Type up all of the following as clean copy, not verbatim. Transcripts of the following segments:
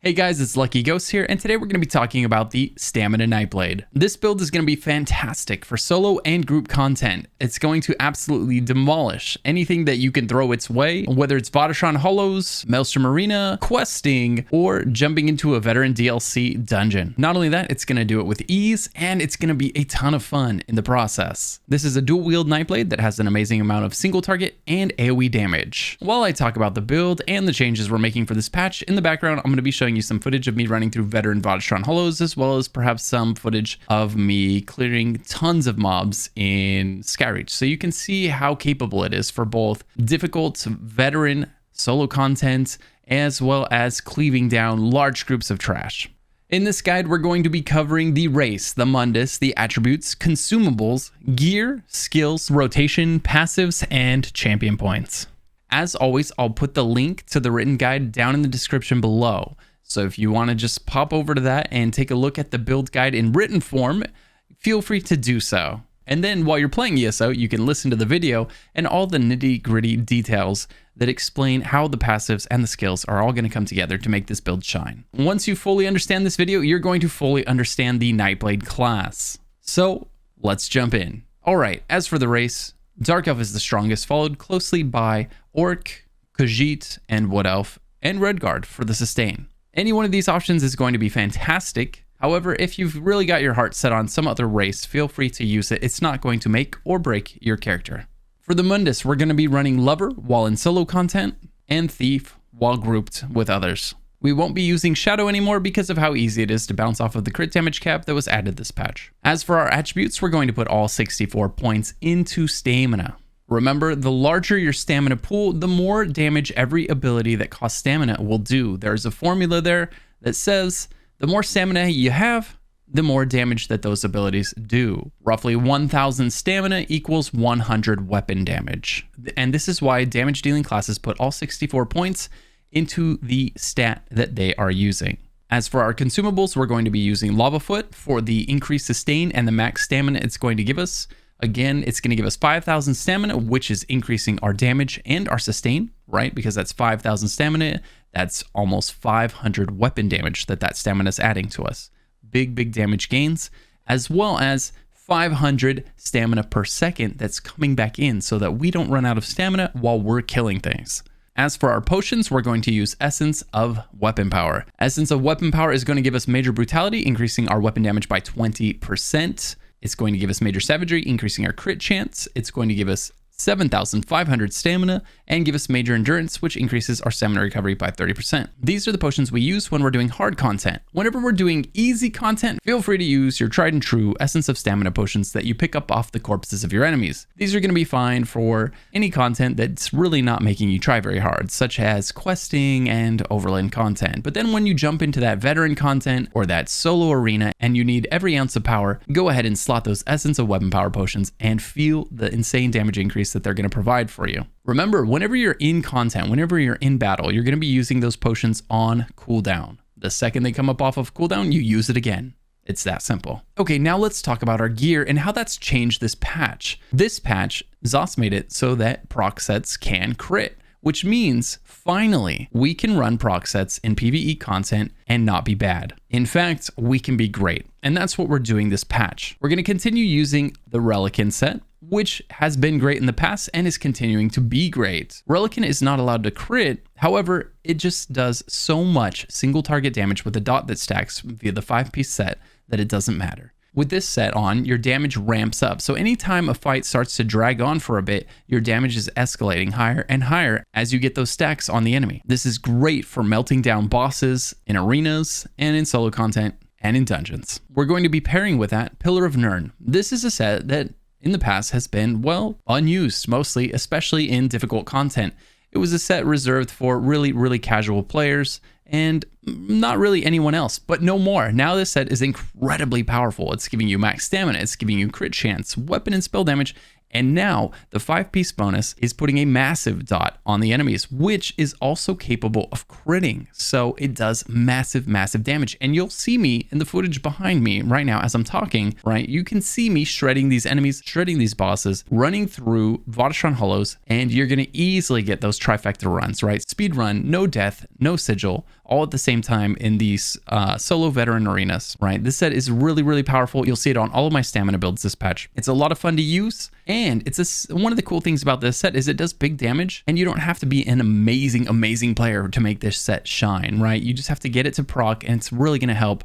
Hey guys, it's Lucky Ghost here, and today we're going to be talking about the Stamina Nightblade. This build is going to be fantastic for solo and group content. It's going to absolutely demolish anything that you can throw its way, whether it's Vodashon Hollows, Maelstrom Arena, questing, or jumping into a veteran DLC dungeon. Not only that, it's going to do it with ease, and it's going to be a ton of fun in the process. This is a dual wield Nightblade that has an amazing amount of single target and AoE damage. While I talk about the build and the changes we're making for this patch, in the background, I'm going to be showing you some footage of me running through veteran Vodashon Hollows, as well as perhaps some footage of me clearing tons of mobs in Skyreach, so you can see how capable it is for both difficult veteran solo content as well as cleaving down large groups of trash. In this guide, we're going to be covering the race, the mundus, the attributes, consumables, gear, skills, rotation, passives, and champion points. As always, I'll put the link to the written guide down in the description below. So if you want to just pop over to that and take a look at the build guide in written form, feel free to do so. And then while you're playing ESO, you can listen to the video and all the nitty-gritty details that explain how the passives and the skills are all going to come together to make this build shine. Once you fully understand this video, you're going to fully understand the Nightblade class. So let's jump in. All right, as for the race, Dark Elf is the strongest, followed closely by Orc, Khajiit, and Wood Elf, and Redguard for the sustain. Any one of these options is going to be fantastic. However, if you've really got your heart set on some other race, feel free to use it. It's not going to make or break your character. For the Mundus, we're going to be running Lover while in solo content and Thief while grouped with others. We won't be using Shadow anymore because of how easy it is to bounce off of the crit damage cap that was added this patch. As for our attributes, we're going to put all 64 points into Stamina. Remember, the larger your stamina pool, the more damage every ability that costs stamina will do. There's a formula there that says the more stamina you have, the more damage that those abilities do. Roughly 1000 stamina equals 100 weapon damage. And this is why damage dealing classes put all 64 points into the stat that they are using. As for our consumables, we're going to be using Lava Foot for the increased sustain and the max stamina it's going to give us. Again, it's going to give us 5,000 stamina, which is increasing our damage and our sustain, right? Because that's 5,000 stamina. That's almost 500 weapon damage that stamina is adding to us. Big damage gains, as well as 500 stamina per second that's coming back in so that we don't run out of stamina while we're killing things. As for our potions, we're going to use Essence of Weapon Power. Essence of Weapon Power is going to give us Major Brutality, increasing our weapon damage by 20%. It's going to give us Major Savagery, increasing our crit chance. It's going to give us 7,500 stamina and give us Major Endurance, which increases our stamina recovery by 30%. These are the potions we use when we're doing hard content. Whenever we're doing easy content, feel free to use your tried and true Essence of Stamina potions that you pick up off the corpses of your enemies. These are going to be fine for any content that's really not making you try very hard, such as questing and overland content. But then when you jump into that veteran content or that solo arena and you need every ounce of power, go ahead and slot those Essence of Weapon Power potions and feel the insane damage increase that they're going to provide for you. Remember, whenever you're in content, whenever you're in battle, you're going to be using those potions on cooldown. The second they come up off of cooldown, you use it again. It's that simple. Okay, now let's talk about our gear and how that's changed this patch. This patch, ZOS made it so that proc sets can crit, which means finally we can run proc sets in PvE content and not be bad. In fact, we can be great. And that's what we're doing this patch. We're going to continue using the Relican set, which has been great in the past and is continuing to be great. Relican is not allowed to crit. However, it just does so much single target damage with a dot that stacks via the 5-piece set that it doesn't matter. With this set on, your damage ramps up. So anytime a fight starts to drag on for a bit, your damage is escalating higher and higher as you get those stacks on the enemy. This is great for melting down bosses in arenas and in solo content and in dungeons. We're going to be pairing with that Pillar of Nirn. This is a set that in the past has been, well, unused mostly, especially in difficult content. It was a set reserved for really casual players and not really anyone else, but no more. Now this set is incredibly powerful. It's giving you max stamina, it's giving you crit chance, weapon and spell damage, and now the 5-piece bonus is putting a massive dot on the enemies, which is also capable of critting. So it does massive damage. And you'll see me in the footage behind me right now as I'm talking, right? You can see me shredding these enemies, shredding these bosses, running through Vodashon Hollows, and you're going to easily get those trifecta runs, right? Speed run, no death, no sigil, all at the same time in these solo veteran arenas, right? This set is really, really powerful. You'll see it on all of my stamina builds this patch. It's a lot of fun to use, and one of the cool things about this set is it does big damage, and you don't have to be an amazing player to make this set shine, right? You just have to get it to proc, and it's really going to help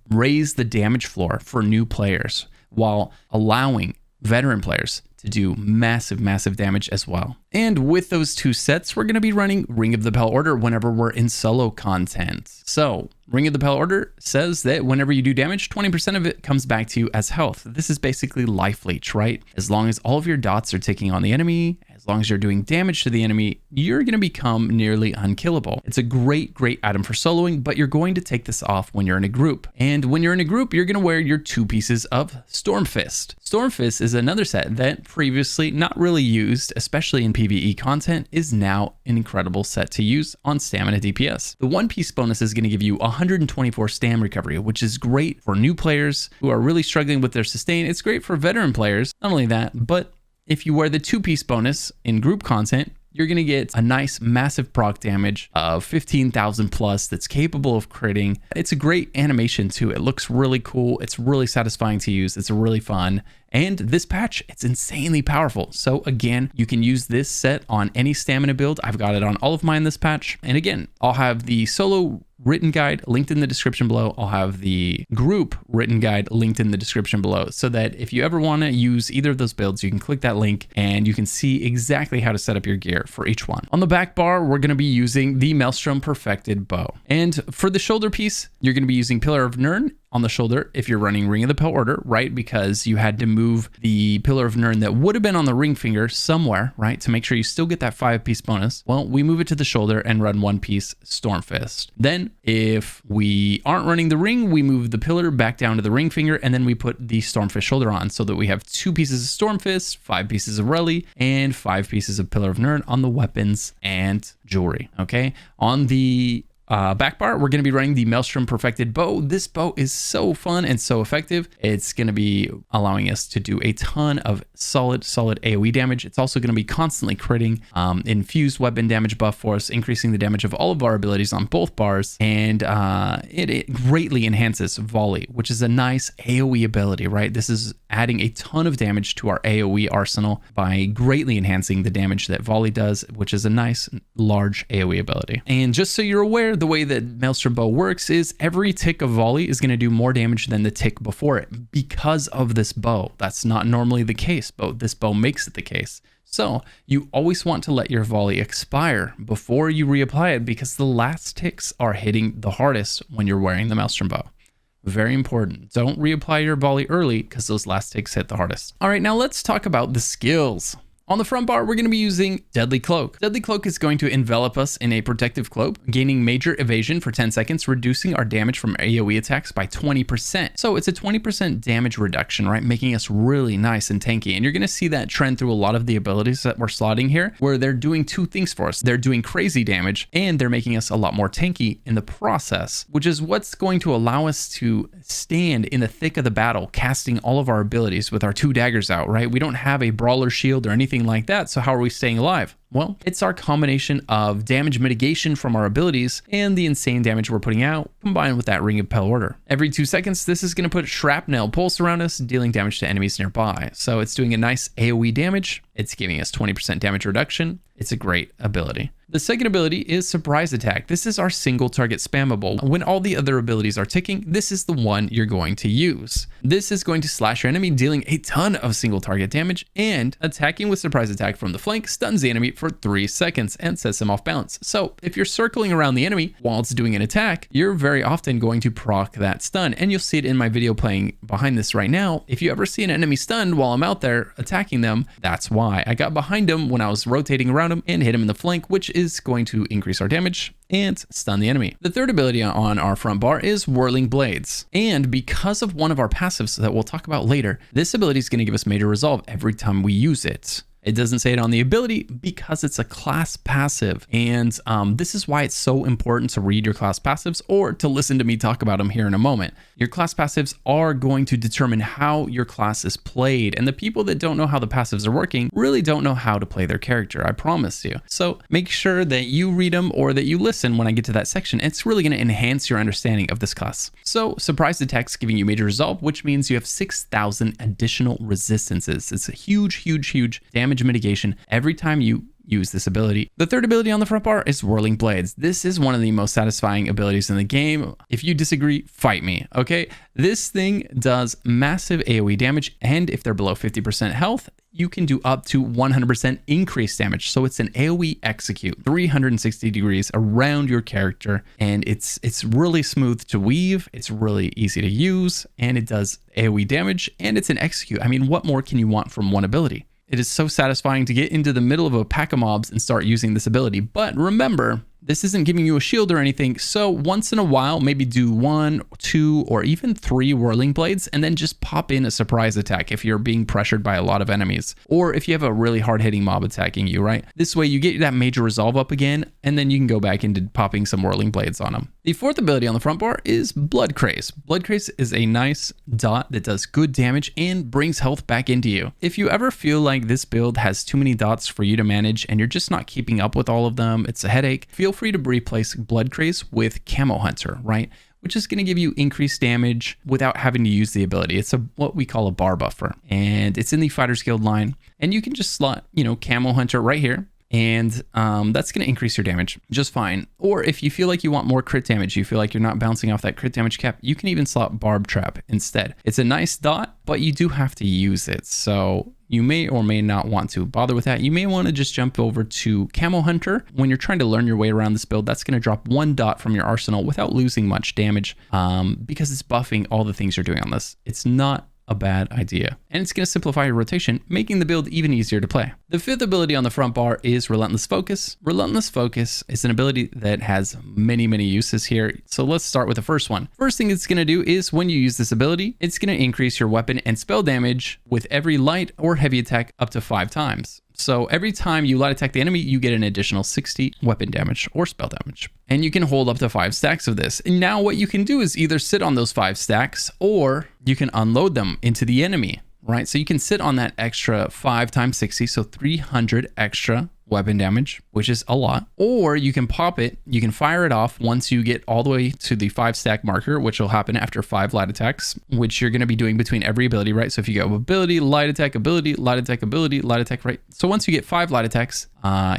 raise the damage floor for new players while allowing veteran players to do massive damage as well. And with those two sets, we're going to be running Ring of the Pale Order whenever we're in solo content. So Ring of the Pale Order says that whenever you do damage, 20% of it comes back to you as health. This is basically life leech, right? As long as all of your dots are ticking on the enemy, as long as you're doing damage to the enemy, you're going to become nearly unkillable. It's a great item for soloing, but you're going to take this off when you're in a group. And when you're in a group, you're going to wear your 2 pieces of Stormfist. Stormfist is another set that previously not really used, especially in PvE content, is now an incredible set to use on stamina DPS. The 1-piece bonus is going to give you 124 stam recovery, which is great for new players who are really struggling with their sustain. It's great for veteran players. Not only that, but if you wear the 2-piece bonus in group content, you're going to get a nice massive proc damage of 15,000 plus that's capable of critting. It's a great animation too. It looks really cool. It's really satisfying to use. It's really fun. And this patch, it's insanely powerful. So again, you can use this set on any stamina build. I've got it on all of mine this patch. And again, I'll have the solo written guide linked in the description below. I'll have the group written guide linked in the description below, so that if you ever want to use either of those builds, you can click that link and you can see exactly how to set up your gear for each one. On the back bar, we're going to be using the Maelstrom Perfected Bow. And for the shoulder piece, you're going to be using Pillar of Nirn on the shoulder if you're running Ring of the Pale Order, right? Because you had to move the Pillar of Nirn that would have been on the ring finger somewhere, right? To make sure you still get that 5-piece bonus. Well, we move it to the shoulder and run 1-piece Stormfist. Then if we aren't running the ring, we move the pillar back down to the ring finger, and then we put the Stormfist shoulder on, so that we have 2 pieces of Stormfist, 5 pieces of Reli, and 5 pieces of Pillar of Nirn on the weapons and jewelry, okay? On the back bar, we're going to be running the Maelstrom Perfected Bow. This bow is so fun and so effective. It's going to be allowing us to do a ton of solid AoE damage. It's also going to be constantly critting, infused weapon damage buff for us, increasing the damage of all of our abilities on both bars, and it greatly enhances volley, which is a nice AoE ability, right? This is adding a ton of damage to our AoE arsenal by greatly enhancing the damage that volley does, which is a nice large AoE ability. And just so you're aware, the way that Maelstrom Bow works is every tick of volley is going to do more damage than the tick before it because of this bow. That's not normally the case, but this bow makes it the case. So you always want to let your volley expire before you reapply it, because the last ticks are hitting the hardest when you're wearing the Maelstrom Bow. Very important. Don't reapply your volley early, because those last ticks hit the hardest. All right, now let's talk about the skills. On the front bar, we're going to be using Deadly Cloak. Deadly Cloak is going to envelop us in a protective cloak, gaining major evasion for 10 seconds, reducing our damage from AoE attacks by 20%. So it's a 20% damage reduction, right? Making us really nice and tanky. And you're going to see that trend through a lot of the abilities that we're slotting here, where they're doing 2 things for us. They're doing crazy damage, and they're making us a lot more tanky in the process, which is what's going to allow us to stand in the thick of the battle, casting all of our abilities with our 2 daggers out, right? We don't have a brawler shield or anything like that. So how are we staying alive? Well, it's our combination of damage mitigation from our abilities and the insane damage we're putting out, combined with that Ring of Pale Order. Every 2 seconds, this is going to put shrapnel pulse around us, dealing damage to enemies nearby. So it's doing a nice AoE damage. It's giving us 20% damage reduction. It's a great ability. The second ability is Surprise Attack. This is our single target spammable. When all the other abilities are ticking, this is the one you're going to use. This is going to slash your enemy, dealing a ton of single target damage, and attacking with Surprise Attack from the flank stuns the enemy for 3 seconds and sets them off balance. So if you're circling around the enemy while it's doing an attack, you're very often going to proc that stun, and you'll see it in my video playing behind this right now. If you ever see an enemy stunned while I'm out there attacking them, that's why. I got behind him when I was rotating around him and hit him in the flank, which is going to increase our damage and stun the enemy. The third ability on our front bar is Whirling Blades. And because of one of our passives that we'll talk about later, this ability is going to give us major resolve every time we use it. It doesn't say it on the ability because it's a class passive. And this is why it's so important to read your class passives or to listen to me talk about them here in a moment. Your class passives are going to determine how your class is played. And the people that don't know how the passives are working really don't know how to play their character, I promise you. So make sure that you read them or that you listen when I get to that section. It's really going to enhance your understanding of this class. So surprise attacks giving you major resolve, which means you have 6,000 additional resistances. It's a huge damage mitigation every time you use this ability. The third ability on the front bar is Whirling Blades. This is one of the most satisfying abilities in the game. If you disagree, fight me, okay? This thing does massive AoE damage, and if they're below 50% health, you can do up to 100% increased damage. So it's an AoE execute, 360 degrees around your character, and it's really smooth to weave, it's really easy to use, and it does AoE damage, and it's an execute. I mean, what more can you want from one ability? It is so satisfying to get into the middle of a pack of mobs and start using this ability. But remember, this isn't giving you a shield or anything. So once in a while, maybe do 1, 2, or even 3 Whirling Blades, and then just pop in a surprise attack if you're being pressured by a lot of enemies, or if you have a really hard-hitting mob attacking you, right? This way you get that major resolve up again, and then you can go back into popping some Whirling Blades on them. The fourth ability on the front bar is Blood Craze. Blood Craze is a nice dot that does good damage and brings health back into you. If you ever feel like this build has too many dots for you to manage and you're just not keeping up with all of them, it's a headache, feel free to replace Blood Craze with Camo Hunter, right? Which is going to give you increased damage without having to use the ability. It's what we call a bar buffer, and it's in the Fighters Guild line, and you can just slot, Camo Hunter right here, and that's going to increase your damage just fine. Or if you feel like you want more crit damage, you feel like you're not bouncing off that crit damage cap, you can even slot Barb Trap instead. It's a nice dot, but you do have to use it, so you may or may not want to bother with that. You may want to just jump over to Camo Hunter. When you're trying to learn your way around this build, that's going to drop 1 dot from your arsenal without losing much damage, because it's buffing all the things you're doing on this. It's not a bad idea, and it's going to simplify your rotation, making the build even easier to play. The fifth ability on the front bar is Relentless Focus. Relentless Focus is an ability that has many uses here, so let's start with the first one. First thing it's going to do is when you use this ability, it's going to increase your weapon and spell damage with every light or heavy attack up to 5 times. So every time you light attack the enemy, you get an additional 60 weapon damage or spell damage. And you can hold up to 5 stacks of this. And now what you can do is either sit on those 5 stacks, or you can unload them into the enemy, right? So you can sit on that extra 5 times 60, so 300 extra weapon damage, which is a lot. Or you can pop it, you can fire it off once you get all the way to the 5 stack marker, which will happen after 5 light attacks, which you're going to be doing between every ability, right? So if you go ability, light attack, ability, light attack, ability, light attack, right? So once you get 5 light attacks,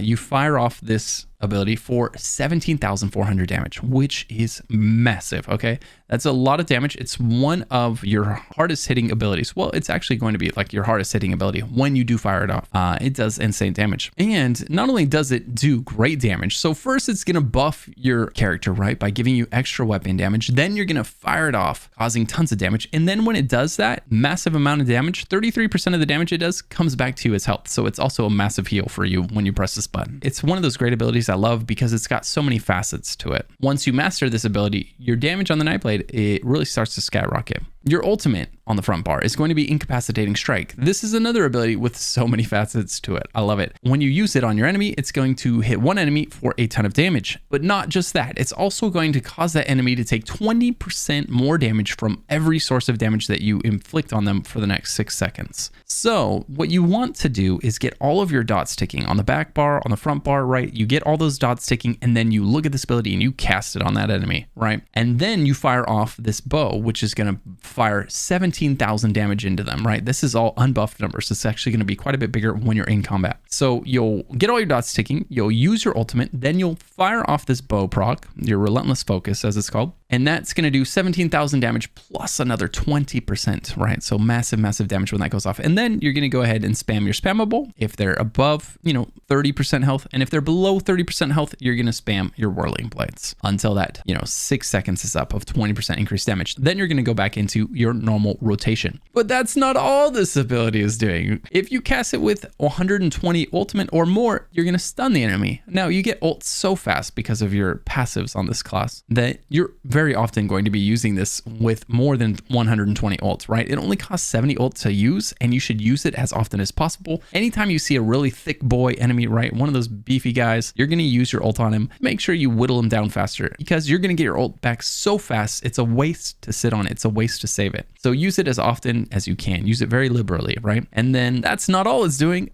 you fire off this ability for 17,400 damage, which is massive, okay? That's a lot of damage. It's one of your hardest hitting abilities. Well, it's actually going to be like your hardest hitting ability when you do fire it off. It does insane damage. And not only does it do great damage, so first it's going to buff your character, right? By giving you extra weapon damage. Then you're going to fire it off, causing tons of damage. And then when it does that massive amount of damage, 33% of the damage it does comes back to you as health. So it's also a massive heal for you when you press this button. It's one of those great abilities I love because it's got so many facets to it. Once you master this ability, your damage on the Nightblade, it really starts to skyrocket. Your ultimate on the front bar is going to be Incapacitating Strike. This is another ability with so many facets to it. I love it. When you use it on your enemy, it's going to hit one enemy for a ton of damage. But not just that, it's also going to cause that enemy to take 20% more damage from every source of damage that you inflict on them for the next 6 seconds. So what you want to do is get all of your dots ticking on the back bar, on the front bar, right? You get all those dots ticking, and then you look at this ability and you cast it on that enemy, right? And then you fire off this bow, which is going to fire 17,000 damage into them, right? This is all unbuffed numbers. It's actually going to be quite a bit bigger when you're in combat. So you'll get all your dots ticking, you'll use your ultimate, then you'll fire off this bow proc, your Relentless Focus as it's called, and that's going to do 17,000 damage plus another 20%, right? So massive damage when that goes off. And then you're going to go ahead and spam your spammable if they're above, 30% health. And if they're below 30% health, you're going to spam your Whirling Blades until that, 6 seconds is up of 20% increased damage. Then you're going to go back into to your normal rotation. But that's not all this ability is doing. If you cast it with 120 ultimate or more, you're going to stun the enemy. Now, you get ult so fast because of your passives on this class that you're very often going to be using this with more than 120 ults, right? It only costs 70 ult to use, and you should use it as often as possible. Anytime you see a really thick boy enemy, right, one of those beefy guys, you're going to use your ult on him. Make sure you whittle him down faster, because you're going to get your ult back so fast, it's a waste to sit on it. It's a waste to save it. So use it as often as you can. Use it very liberally, right? And then that's not all it's doing.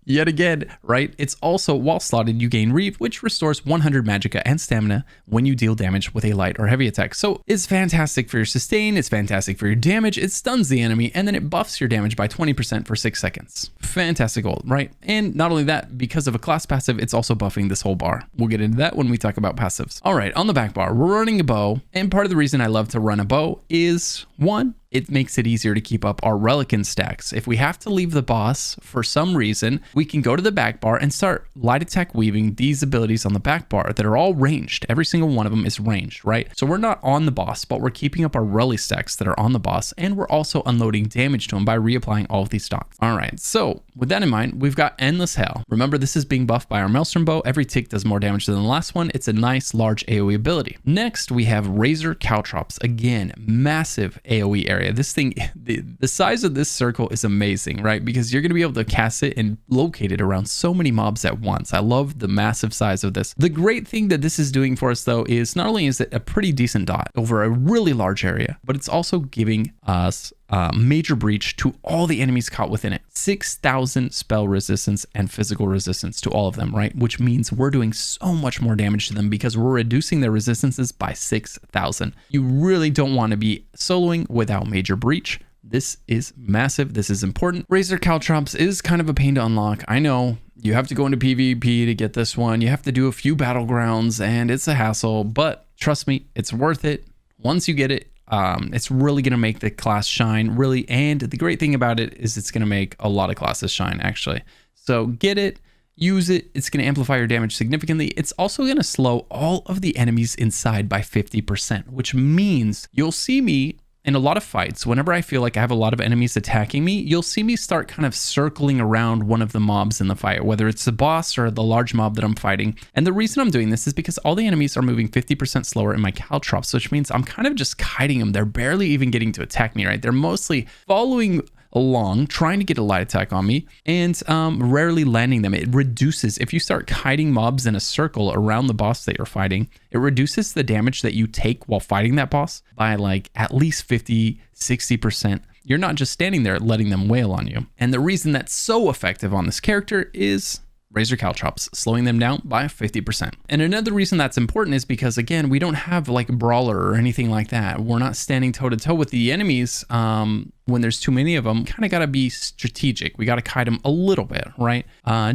Yet again, right? It's also, while slotted, you gain Reeve, which restores 100 magicka and stamina when you deal damage with a light or heavy attack. So it's fantastic for your sustain, it's fantastic for your damage, it stuns the enemy, and then it buffs your damage by 20% for 6 seconds. Fantastic ult, right? And not only that, because of a class passive, it's also buffing this whole bar. We'll get into that when we talk about passives. All right, on the back bar, we're running a bow, and part of the reason I love to run a bow is, one, it makes it easier to keep up our Relican stacks. If we have to leave the boss for some reason, we can go to the back bar and start light attack weaving these abilities on the back bar that are all ranged. Every single one of them is ranged, right? So we're not on the boss, but we're keeping up our Reli stacks that are on the boss, and we're also unloading damage to him by reapplying all of these stocks. All right, so with that in mind, we've got Endless Hail. Remember, this is being buffed by our Maelstrom bow. Every tick does more damage than the last one. It's a nice large AoE ability. Next, we have Razor Caltrops. Again, massive AoE area. This thing, the size of this circle is amazing, right? Because you're going to be able to cast it and locate it around so many mobs at once. I love the massive size of this. The great thing that this is doing for us, though, is not only is it a pretty decent dot over a really large area, but it's also giving us major breach to all the enemies caught within it. 6,000 spell resistance and physical resistance to all of them, right? Which means we're doing so much more damage to them because we're reducing their resistances by 6,000. You really don't want to be soloing without major breach. This is massive. This is important. Razor Caltrops is kind of a pain to unlock. I know. You have to go into PvP to get this one. You have to do a few battlegrounds, and it's a hassle, but trust me, it's worth it. Once you get it, it's really going to make the class shine, really. And the great thing about it is it's going to make a lot of classes shine, actually. So get it, use it. It's going to amplify your damage significantly. It's also going to slow all of the enemies inside by 50%, which means you'll see me in a lot of fights. Whenever I feel like I have a lot of enemies attacking me, you'll see me start kind of circling around one of the mobs in the fight, whether it's the boss or the large mob that I'm fighting. And the reason I'm doing this is because all the enemies are moving 50% slower in my caltrops, which means I'm kind of just kiting them. They're barely even getting to attack me, right? They're mostly following along, trying to get a light attack on me, and rarely landing them. It reduces, if you start kiting mobs in a circle around the boss that you're fighting, it reduces the damage that you take while fighting that boss by like at least 50, 60%. You're not just standing there letting them wail on you. And the reason that's so effective on this character is Razor Caltrops, slowing them down by 50%. And another reason that's important is because, again, we don't have like a brawler or anything like that. We're not standing toe to toe with the enemies when there's too many of them. Kind of got to be strategic. We got to kite them a little bit, right?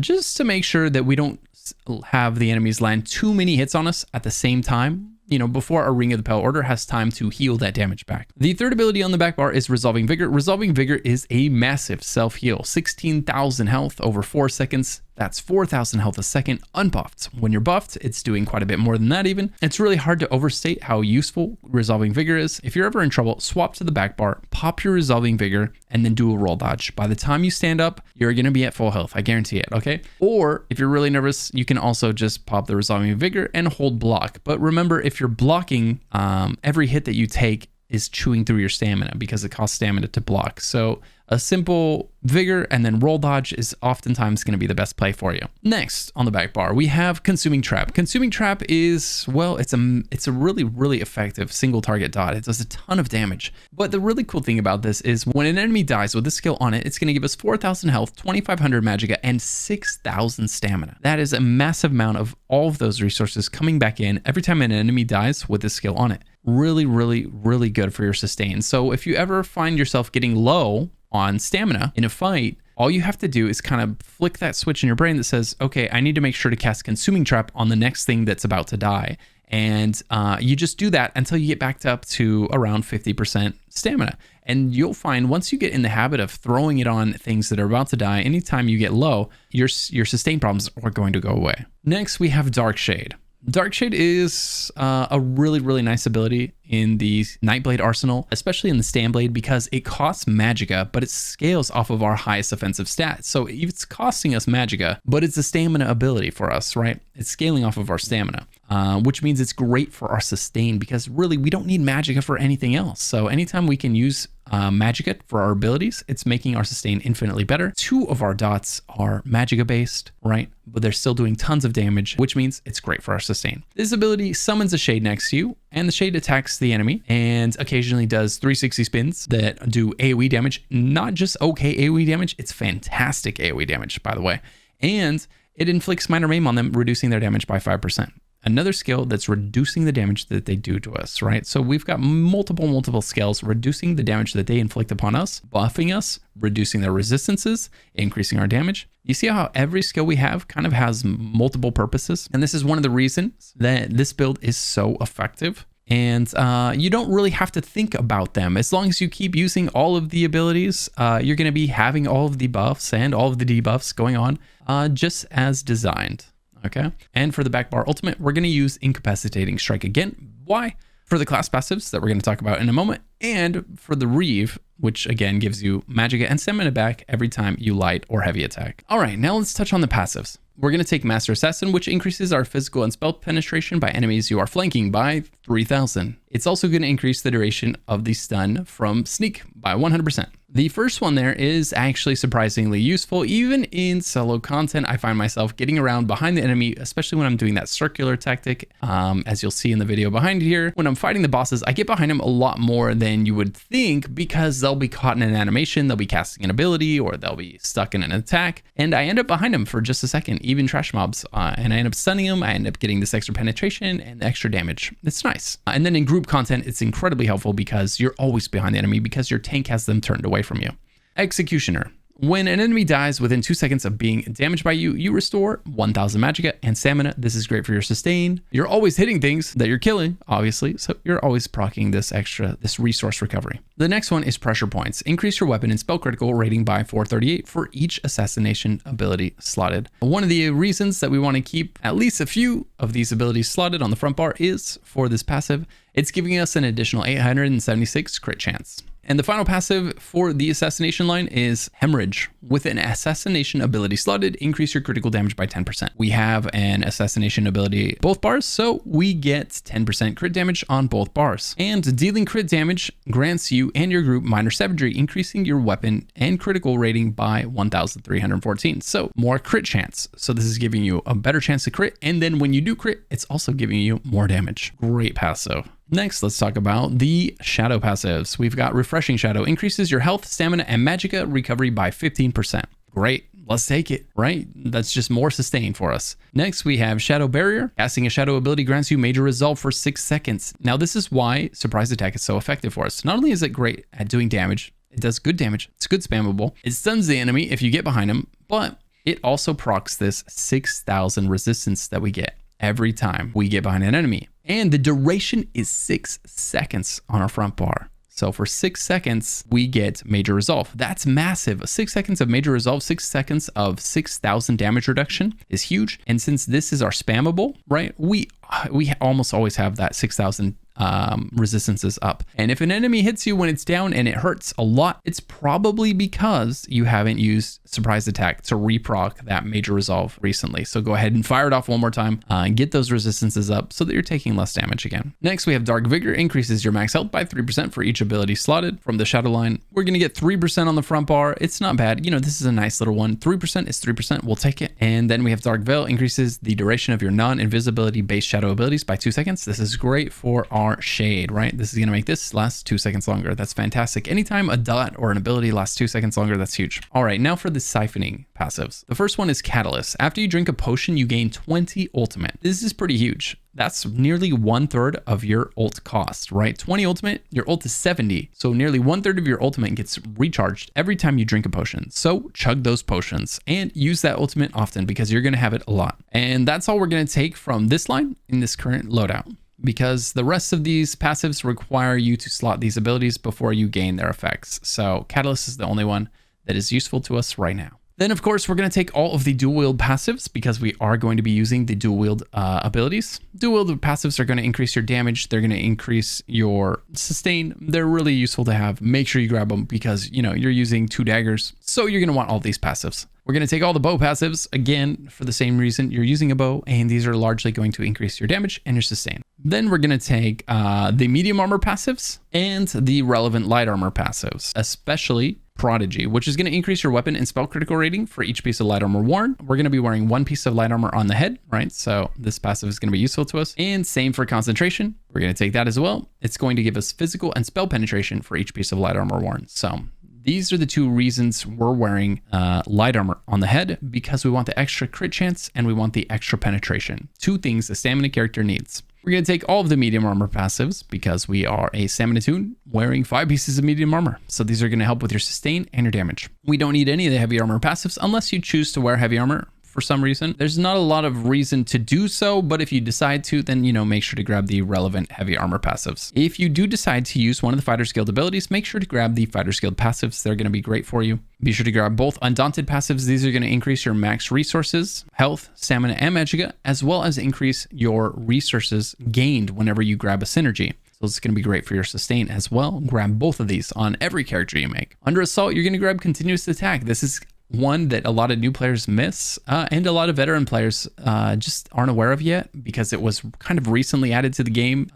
Just to make sure that we don't have the enemies land too many hits on us at the same time, you know, before our Ring of the Pale Order has time to heal that damage back. The third ability on the back bar is Resolving Vigor. Resolving Vigor is a massive self-heal. 16,000 health over 4 seconds. That's 4,000 health a second unbuffed. When you're buffed, it's doing quite a bit more than that even. It's really hard to overstate how useful Resolving Vigor is. If you're ever in trouble, swap to the back bar, pop your Resolving Vigor, and then do a roll dodge. By the time you stand up, you're going to be at full health. I guarantee it, okay? Or if you're really nervous, you can also just pop the Resolving Vigor and hold block. But remember, if you're blocking, every hit that you take is chewing through your stamina because it costs stamina to block. So a simple Vigor and then roll dodge is oftentimes going to be the best play for you. Next on the back bar, we have Consuming Trap. Consuming Trap is, well, it's a really, really effective single target dot. It does a ton of damage. But the really cool thing about this is when an enemy dies with this skill on it, it's going to give us 4,000 health, 2,500 magicka, and 6,000 stamina. That is a massive amount of all of those resources coming back in every time an enemy dies with this skill on it. Really, really, really good for your sustain. So if you ever find yourself getting low on stamina in a fight, all you have to do is kind of flick that switch in your brain that says, okay, I need to make sure to cast Consuming Trap on the next thing that's about to die. And you just do that until you get back up to around 50% stamina. And you'll find once you get in the habit of throwing it on things that are about to die, anytime you get low, your sustain problems are going to go away. Next, we have Dark Shade. Dark Shade is a really, really nice ability in the Nightblade arsenal, especially in the Stamblade, because it costs Magicka, but it scales off of our highest offensive stat. So it's costing us Magicka, but it's a stamina ability for us, right? It's scaling off of our stamina, which means it's great for our sustain, because really we don't need Magicka for anything else. So anytime we can use Magicka for our abilities, it's making our sustain infinitely better. 2 of our dots are Magicka based, right? But they're still doing tons of damage, which means it's great for our sustain. This ability summons a shade next to you, and the shade attacks the enemy and occasionally does 360 spins that do AoE damage. Not just okay AoE damage, it's fantastic AoE damage, by the way. And it inflicts minor maim on them, reducing their damage by 5%. Another skill that's reducing the damage that they do to us, right? So we've got multiple skills reducing the damage that they inflict upon us, buffing us, reducing their resistances, increasing our damage. You see how every skill we have kind of has multiple purposes? And this is one of the reasons that this build is so effective. And you don't really have to think about them. As long as you keep using all of the abilities, you're going to be having all of the buffs and all of the debuffs going on just as designed. Okay. And for the back bar ultimate, we're going to use Incapacitating Strike again. Why? For the class passives that we're going to talk about in a moment, and for the Reeve, which again gives you Magicka and Stamina back every time you light or heavy attack. All right, now let's touch on the passives. We're going to take Master Assassin, which increases our physical and spell penetration by enemies you are flanking by 3,000. It's also going to increase the duration of the stun from Sneak by 100%. The first one there is actually surprisingly useful. Even in solo content, I find myself getting around behind the enemy, especially when I'm doing that circular tactic. As you'll see in the video behind here, when I'm fighting the bosses, I get behind them a lot more than you would think, because they'll be caught in an animation, they'll be casting an ability, or they'll be stuck in an attack. And I end up behind them for just a second, even trash mobs. And I end up stunning them. I end up getting this extra penetration and extra damage. It's nice. And then in group content, it's incredibly helpful because you're always behind the enemy because your tank has them turned away from you. Executioner. When an enemy dies within 2 seconds of being damaged by you, you restore 1,000 Magicka and Stamina. This is great for your sustain. You're always hitting things that you're killing, obviously, so you're always proccing this resource recovery. The next one is Pressure Points. Increase your weapon and spell critical rating by 438 for each assassination ability slotted. One of the reasons that we want to keep at least a few of these abilities slotted on the front bar is for this passive. It's giving us an additional 876 crit chance. And the final passive for the assassination line is Hemorrhage. With an assassination ability slotted, increase your critical damage by 10%. We have an assassination ability both bars, so we get 10% crit damage on both bars. And dealing crit damage grants you and your group minor savagery, increasing your weapon and critical rating by 1,314. So more crit chance. So this is giving you a better chance to crit. And then when you do crit, it's also giving you more damage. Great passive. Next, let's talk about the Shadow passives. We've got Refreshing Shadow, increases your health, stamina, and Magicka recovery by 15%. Great, let's take it, right? That's just more sustain for us. Next, we have Shadow Barrier. Casting a Shadow ability grants you Major Resolve for 6 seconds. Now, this is why Surprise Attack is so effective for us. Not only is it great at doing damage, it does good damage, it's good spammable, it stuns the enemy if you get behind him, but it also procs this 6,000 resistance that we get every time we get behind an enemy. And the duration is 6 seconds on our front bar. So for 6 seconds, we get Major Resolve. That's massive. 6 seconds of Major Resolve, 6 seconds of 6,000 damage reduction is huge. And since this is our spammable, right, we almost always have that 6,000 resistances up. And if an enemy hits you when it's down and it hurts a lot, it's probably because you haven't used Surprise Attack to reproc that Major Resolve recently. So go ahead and fire it off one more time and get those resistances up so that you're taking less damage again. Next, we have Dark Vigor, increases your max health by 3% for each ability slotted. From the Shadow line, we're going to get 3% on the front bar. It's not bad. You know, this is a nice little one. 3% is 3%. We'll take it. And then we have Dark Veil, increases the duration of your non-invisibility based shadow abilities by 2 seconds. This is great for our shade, right? This is going to make this last 2 seconds longer. That's fantastic. Anytime a dot or an ability lasts 2 seconds longer, that's huge. All right, now for the siphoning passives. The first one is Catalyst. After you drink a potion, you gain 20 ultimate. This is pretty huge. That's nearly 1/3 of your ult cost, right? 20 ultimate, your ult is 70. So nearly 1/3 of your ultimate gets recharged every time you drink a potion. So chug those potions and use that ultimate often because you're going to have it a lot. And that's all we're going to take from this line in this current loadout, because the rest of these passives require you to slot these abilities before you gain their effects. So Catalyst is the only one that is useful to us right now. Then, of course, we're going to take all of the dual wield passives because we are going to be using the dual wield abilities. Dual wield passives are going to increase your damage. They're going to increase your sustain. They're really useful to have. Make sure you grab them because, you know, you're using 2 daggers. So you're going to want all these passives. We're going to take all the bow passives, again, for the same reason. You're using a bow, and these are largely going to increase your damage and your sustain. Then we're going to take the medium armor passives and the relevant light armor passives, especially Prodigy, which is going to increase your weapon and spell critical rating for each piece of light armor worn. We're going to be wearing 1 piece of light armor on the head, right? So this passive is going to be useful to us. And same for concentration. We're going to take that as well. It's going to give us physical and spell penetration for each piece of light armor worn. So these are the 2 reasons we're wearing light armor on the head, because we want the extra crit chance and we want the extra penetration. 2 things a stamina character needs. We're going to take all of the medium armor passives because we are a stamina toon wearing 5 pieces of medium armor. So these are going to help with your sustain and your damage. We don't need any of the heavy armor passives unless you choose to wear heavy armor for some reason. There's not a lot of reason to do so, but if you decide to, then, you know, make sure to grab the relevant heavy armor passives. If you do decide to use one of the Fighter's Guild abilities, make sure to grab the Fighter's Guild passives. They're going to be great for you. Be sure to grab both Undaunted passives. These are going to increase your max resources, health, stamina, and magicka, as well as increase your resources gained whenever you grab a synergy. So it's going to be great for your sustain as well. Grab both of these on every character you make. Under Assault, you're going to grab Continuous Attack. This is one that a lot of new players miss and a lot of veteran players just aren't aware of yet because it was kind of recently added to the game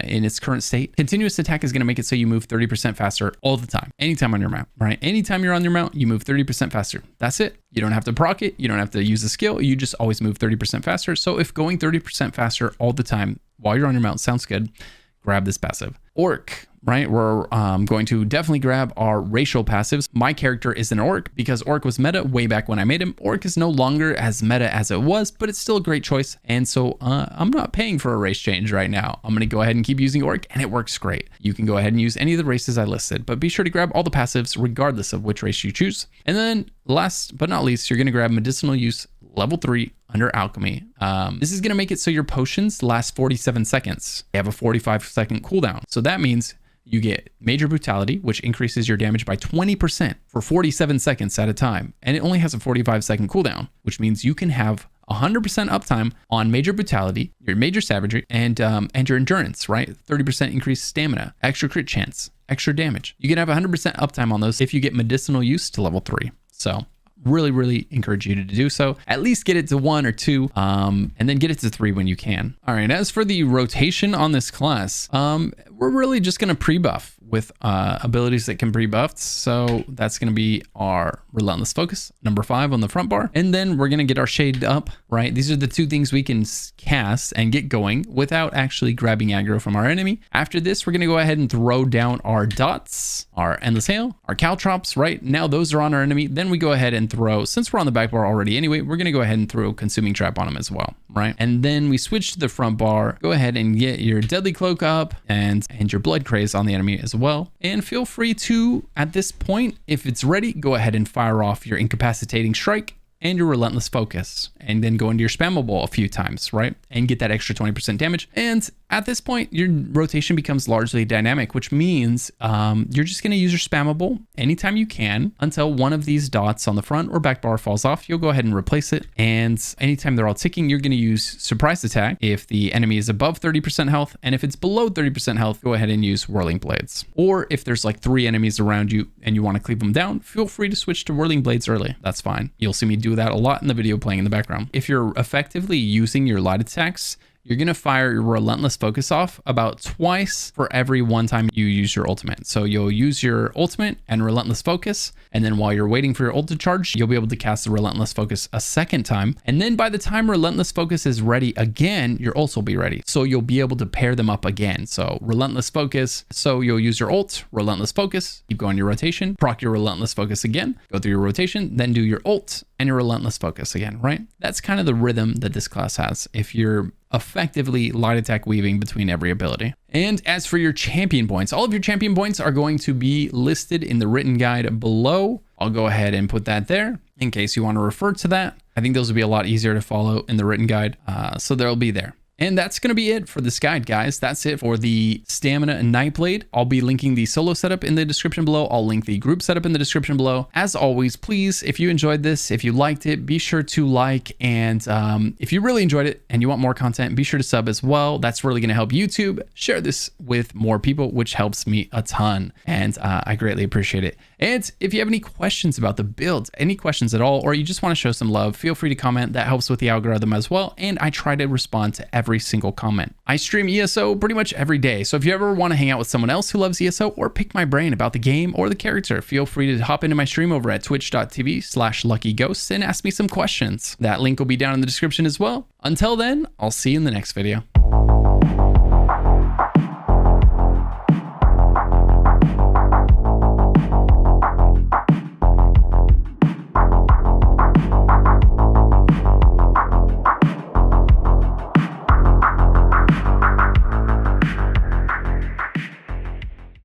in its current state. Continuous Attack is going to make it so you move 30% faster all the time, anytime on your mount, right? Anytime you're on your mount, you move 30% faster. That's it. You don't have to proc it. You don't have to use a skill. You just always move 30% faster. So if going 30% faster all the time while you're on your mount sounds good, grab this passive. Orc, right? We're going to definitely grab our racial passives. My character is an orc because orc was meta way back when I made him. Orc is no longer as meta as it was, but it's still a great choice. And so I'm not paying for a race change right now. I'm going to go ahead and keep using orc, and it works great. You can go ahead and use any of the races I listed, but be sure to grab all the passives regardless of which race you choose. And then last but not least, you're going to grab medicinal use level 3 under alchemy. This is going to make it so your potions last 47 seconds. They have a 45-second cooldown. So that means you get major brutality, which increases your damage by 20% for 47 seconds at a time. And it only has a 45-second cooldown, which means you can have 100% uptime on major brutality, your major savagery, and your endurance, right? 30% increased stamina, extra crit chance, extra damage. You can have 100% uptime on those if you get medicinal use to level 3. So really encourage you to do so. At least get it to 1 or 2, and then get it to 3 when you can. All right, as for the rotation on this class, we're really just going to pre-buff with abilities that can pre-buffed. So that's going to be our Relentless Focus, number 5 on the front bar. And then we're going to get our Shade up, right? These are the 2 things we can cast and get going without actually grabbing aggro from our enemy. After this, we're going to go ahead and throw down our dots, our Endless Hail, our Caltrops, right? Now those are on our enemy. Then we go ahead and throw, since we're on the back bar already anyway, we're going to go ahead and throw Consuming Trap on them as well, right? And then we switch to the front bar, go ahead and get your Deadly Cloak up and your Blood Craze on the enemy as well. And feel free to, at this point, if it's ready, go ahead and fire off your Incapacitating Strike and your Relentless Focus, and then go into your Spammable a few times, right? And get that extra 20% damage. And at this point, your rotation becomes largely dynamic, which means you're just going to use your Spammable anytime you can until one of these dots on the front or back bar falls off. You'll go ahead and replace it. And anytime they're all ticking, you're going to use Surprise Attack if the enemy is above 30% health. And if it's below 30% health, go ahead and use Whirling Blades. Or if there's like 3 enemies around you and you want to cleave them down, feel free to switch to Whirling Blades early. That's fine. You'll see me do that a lot in the video playing in the background. If you're effectively using your light attacks, you're going to fire your Relentless Focus off about twice for every one time you use your ultimate. So you'll use your ultimate and Relentless Focus, and then while you're waiting for your ult to charge, you'll be able to cast the Relentless Focus a second time. And then by the time Relentless Focus is ready again, your ult will be ready. So you'll be able to pair them up again. So Relentless Focus, so you'll use your ult, Relentless Focus, keep going your rotation, proc your Relentless Focus again, go through your rotation, then do your ult and your Relentless Focus again, right? That's kind of the rhythm that this class has if you're effectively light attack weaving between every ability. And as for your champion points, all of your champion points are going to be listed in the written guide below. I'll go ahead and put that there in case you want to refer to that. I think those will be a lot easier to follow in the written guide, so they'll be there. And that's going to be it for this guide, guys. That's it for the Stamina Nightblade. I'll be linking the solo setup in the description below. I'll link the group setup in the description below. As always, please, if you enjoyed this, if you liked it, be sure to like. And if you really enjoyed it and you want more content, be sure to sub as well. That's really going to help YouTube. Share this with more people, which helps me a ton. And I greatly appreciate it. And if you have any questions about the build, any questions at all, or you just want to show some love, feel free to comment. That helps with the algorithm as well. And I try to respond to every single comment. I stream ESO pretty much every day. So if you ever want to hang out with someone else who loves ESO or pick my brain about the game or the character, feel free to hop into my stream over at twitch.tv/luckyghosts and ask me some questions. That link will be down in the description as well. Until then, I'll see you in the next video.